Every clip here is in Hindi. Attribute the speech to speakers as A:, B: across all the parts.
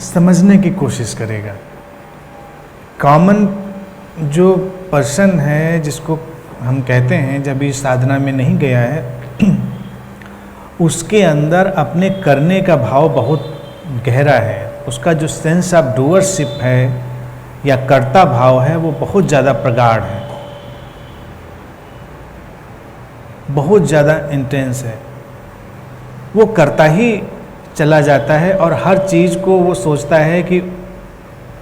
A: समझने की कोशिश करेगा। कॉमन जो पर्सन है, जिसको हम कहते हैं जब इस साधना में नहीं गया है, उसके अंदर अपने करने का भाव बहुत गहरा है। उसका जो सेंस ऑफ डूअरशिप है या कर्ता भाव है वो बहुत ज़्यादा प्रगाढ़ है, बहुत ज़्यादा इंटेंस है। वो करता ही चला जाता है और हर चीज़ को वो सोचता है कि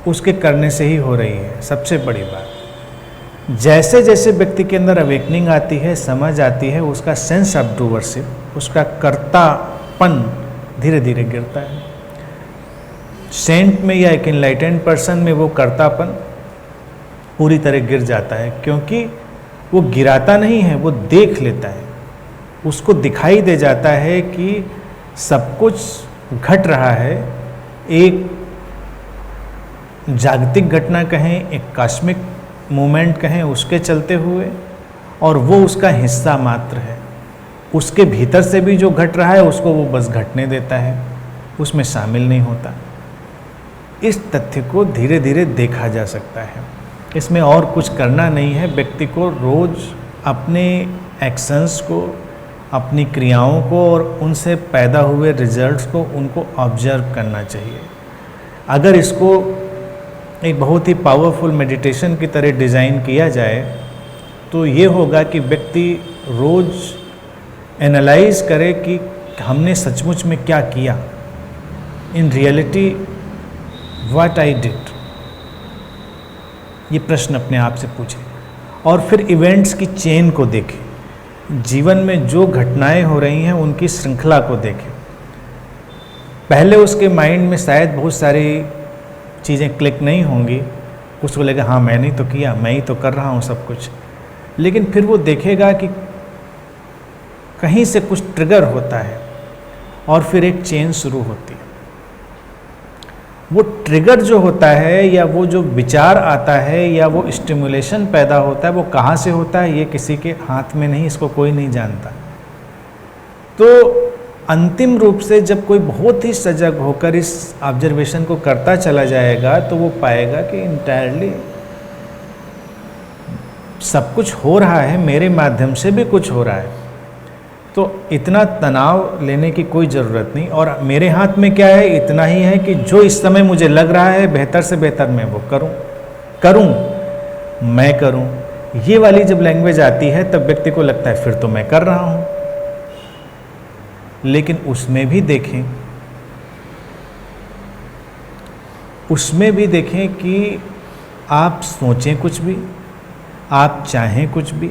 A: उसके करने से ही हो रही है। सबसे बड़ी बात, जैसे जैसे व्यक्ति के अंदर अवेकनिंग आती है, समझ आती है, उसका सेंस ऑफ डूअरशिप, उसका कर्तापन धीरे धीरे गिरता है। सेंट में या एक एनलाइटेंड पर्सन में वो कर्तापन पूरी तरह गिर जाता है, क्योंकि वो गिराता नहीं है, वो देख लेता है। उसको दिखाई दे जाता है कि सब कुछ घट रहा है, एक जागतिक घटना कहें, एक कॉस्मिक मूवमेंट कहें, उसके चलते हुए, और वो उसका हिस्सा मात्र है। उसके भीतर से भी जो घट रहा है उसको वो बस घटने देता है, उसमें शामिल नहीं होता। इस तथ्य को धीरे धीरे देखा जा सकता है। इसमें और कुछ करना नहीं है। व्यक्ति को रोज़ अपने एक्शंस को, अपनी क्रियाओं को और उनसे पैदा हुए रिजल्ट्स को, उनको ऑब्जर्व करना चाहिए। अगर इसको एक बहुत ही पावरफुल मेडिटेशन की तरह डिज़ाइन किया जाए तो ये होगा कि व्यक्ति रोज़ एनालाइज करे कि हमने सचमुच में क्या किया, in reality what I did. ये प्रश्न अपने आप से पूछे और फिर इवेंट्स की चेन को देखें। जीवन में जो घटनाएं हो रही हैं उनकी श्रृंखला को देखें। पहले उसके माइंड में शायद बहुत सारी चीज़ें क्लिक नहीं होंगी, उसको लगेगा हाँ मैंने तो किया, मैं ही तो कर रहा हूँ सब कुछ। लेकिन फिर वो देखेगा कि कहीं से कुछ ट्रिगर होता है और फिर एक चेन शुरू होती है। वो ट्रिगर जो होता है या वो जो विचार आता है या वो स्टिमुलेशन पैदा होता है, वो कहाँ से होता है ये किसी के हाथ में नहीं, इसको कोई नहीं जानता। तो अंतिम रूप से जब कोई बहुत ही सजग होकर इस ऑब्जर्वेशन को करता चला जाएगा तो वो पाएगा कि इंटायरली सब कुछ हो रहा है, मेरे माध्यम से भी कुछ हो रहा है। तो इतना तनाव लेने की कोई ज़रूरत नहीं। और मेरे हाथ में क्या है, इतना ही है कि जो इस समय मुझे लग रहा है बेहतर से बेहतर मैं वो करूं। ये वाली जब लैंग्वेज आती है तब व्यक्ति को लगता है फिर तो मैं कर रहा हूं। लेकिन उसमें भी देखें कि आप सोचें कुछ भी, आप चाहें कुछ भी,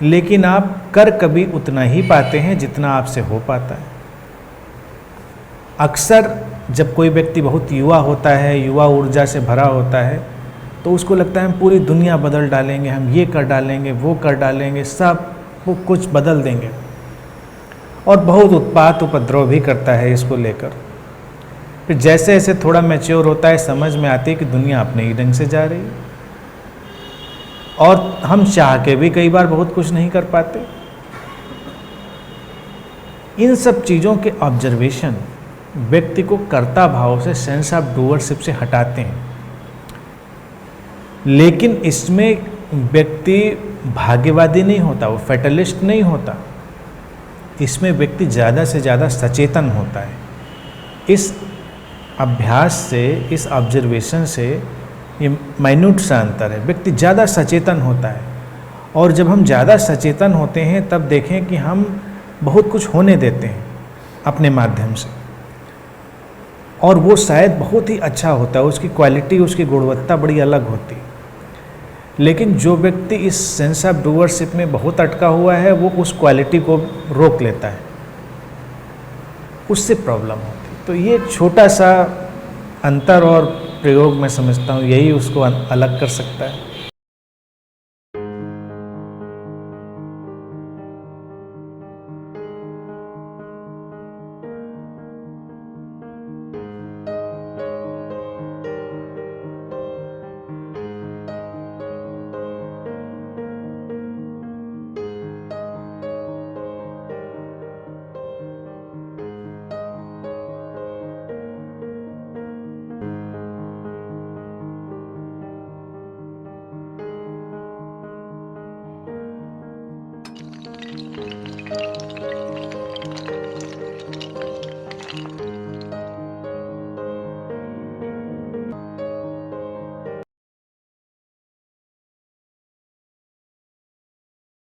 A: लेकिन आप कर कभी उतना ही पाते हैं जितना आपसे हो पाता है। अक्सर जब कोई व्यक्ति बहुत युवा होता है, युवा ऊर्जा से भरा होता है, तो उसको लगता है हम पूरी दुनिया बदल डालेंगे, हम ये कर डालेंगे, वो कर डालेंगे, सब वो कुछ बदल देंगे, और बहुत उत्पात उपद्रव भी करता है इसको लेकर। फिर जैसे जैसे थोड़ा मैच्योर होता है, समझ में आती है कि दुनिया अपने ही ढंग से जा रही है और हम चाह के भी कई बार बहुत कुछ नहीं कर पाते। इन सब चीज़ों के ऑब्जर्वेशन व्यक्ति को कर्ता भाव से, सेंस ऑफ डूअरशिप से हटाते हैं। लेकिन इसमें व्यक्ति भाग्यवादी नहीं होता, वो फैटलिस्ट नहीं होता। इसमें व्यक्ति ज़्यादा से ज़्यादा सचेतन होता है। इस अभ्यास से, इस ऑब्जर्वेशन से ये माइन्यूट सा अंतर है। व्यक्ति ज़्यादा सचेतन होता है, और जब हम ज़्यादा सचेतन होते हैं तब देखें कि हम बहुत कुछ होने देते हैं अपने माध्यम से, और वो शायद बहुत ही अच्छा होता है, उसकी क्वालिटी, उसकी गुणवत्ता बड़ी अलग होती है। लेकिन जो व्यक्ति इस सेंस ऑफ डूअरशिप में बहुत अटका हुआ है वो उस क्वालिटी को रोक लेता है, उससे प्रॉब्लम होती है। तो ये एक छोटा सा अंतर और प्रयोग मैं समझता हूँ यही उसको अलग कर सकता है। है।